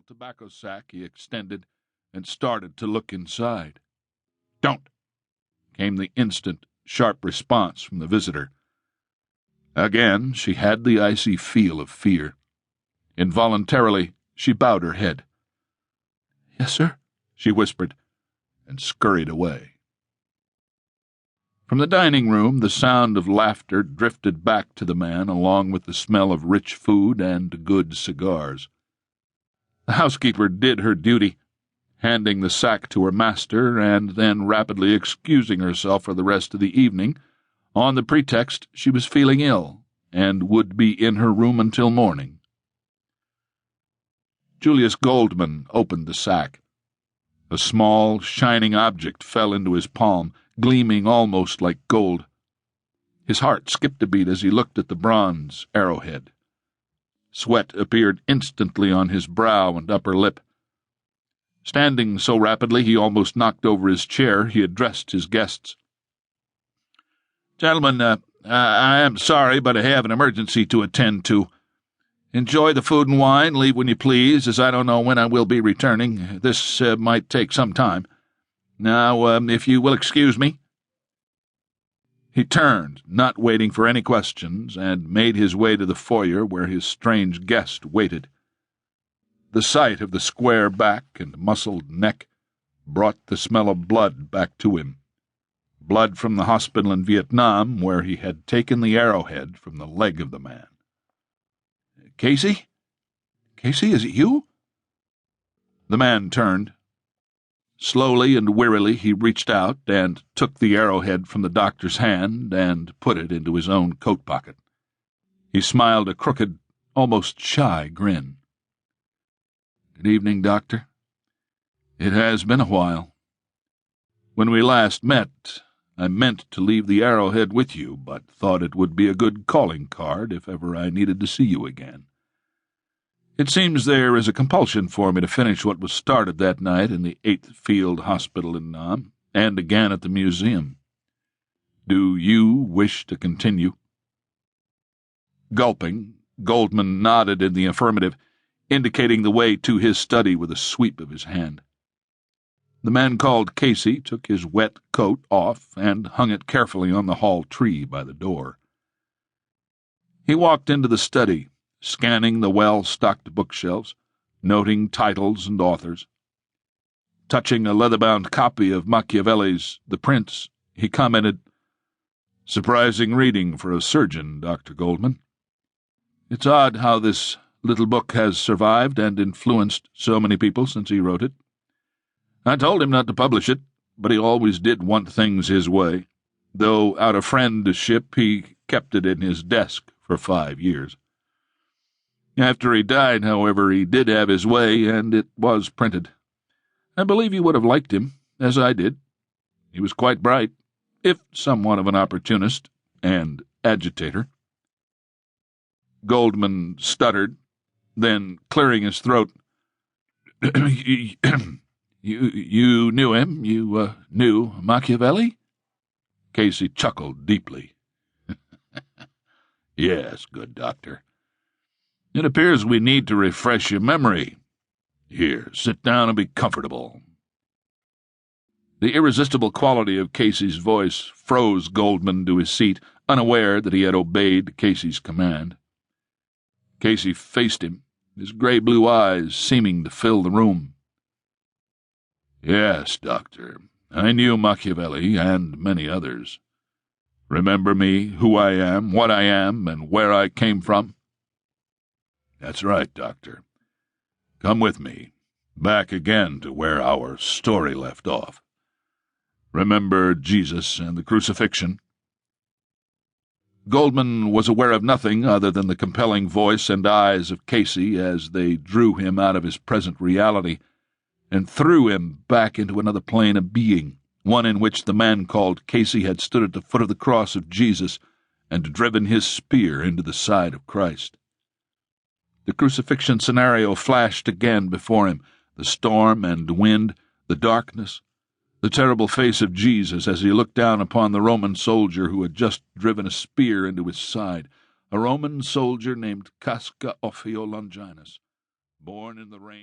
small tobacco sack he extended and started to look inside. "Don't!" came the instant, sharp response from the visitor. Again, she had the icy feel of fear. Involuntarily, she bowed her head. "Yes, sir," she whispered, and scurried away. From the dining room, the sound of laughter drifted back to the man, along with the smell of rich food and good cigars. The housekeeper did her duty, handing the sack to her master and then rapidly excusing herself for the rest of the evening, on the pretext she was feeling ill and would be in her room until morning. Julius Goldman opened the sack. A small, shining object fell into his palm, gleaming almost like gold. His heart skipped a beat as he looked at the bronze arrowhead. Sweat appeared instantly on his brow and upper lip. Standing so rapidly he almost knocked over his chair, he addressed his guests. "Gentlemen, I am sorry, but I have an emergency to attend to. Enjoy the food and wine, leave when you please, as I don't know when I will be returning. This might take some time. Now, if you will excuse me." He turned, not waiting for any questions, and made his way to the foyer where his strange guest waited. The sight of the square back and muscled neck brought the smell of blood back to him. Blood from the hospital in Vietnam, where he had taken the arrowhead from the leg of the man. "Casey? Casey, is it you?" The man turned. Slowly and wearily he reached out and took the arrowhead from the doctor's hand and put it into his own coat pocket. He smiled a crooked, almost shy grin. "Good evening, Doctor. It has been a while. When we last met, I meant to leave the arrowhead with you, but thought it would be a good calling card if ever I needed to see you again. It seems there is a compulsion for me to finish what was started that night in the 8th Field Hospital in Nam, and again at the museum. Do you wish to continue?" Gulping, Goldman nodded in the affirmative, indicating the way to his study with a sweep of his hand. The man called Casey took his wet coat off and hung it carefully on the hall tree by the door. He walked into the study, scanning the well-stocked bookshelves, noting titles and authors. Touching a leather-bound copy of Machiavelli's The Prince, he commented, "Surprising reading for a surgeon, Dr. Goldman. It's odd how this little book has survived and influenced so many people since he wrote it. I told him not to publish it, but he always did want things his way, though out of friendship he kept it in his desk for 5 years. After he died, however, he did have his way, and it was printed. I believe you would have liked him, as I did. He was quite bright, if somewhat of an opportunist and agitator." Goldman stuttered, then, clearing his throat, You knew him? You knew Machiavelli?" Casey chuckled deeply. "Yes, good doctor. It appears we need to refresh your memory. Here, sit down and be comfortable." The irresistible quality of Casey's voice froze Goldman to his seat, unaware that he had obeyed Casey's command. Casey faced him, his gray-blue eyes seeming to fill the room. "Yes, doctor, I knew Machiavelli and many others. Remember me, who I am, what I am, and where I came from?" "That's right, doctor. Come with me, back again to where our story left off. Remember Jesus and the crucifixion?" Goldman was aware of nothing other than the compelling voice and eyes of Casey as they drew him out of his present reality and threw him back into another plane of being, one in which the man called Casey had stood at the foot of the cross of Jesus and driven his spear into the side of Christ. The crucifixion scenario flashed again before him, the storm and wind, the darkness, the terrible face of Jesus as he looked down upon the Roman soldier who had just driven a spear into his side, a Roman soldier named Casca, born in the reign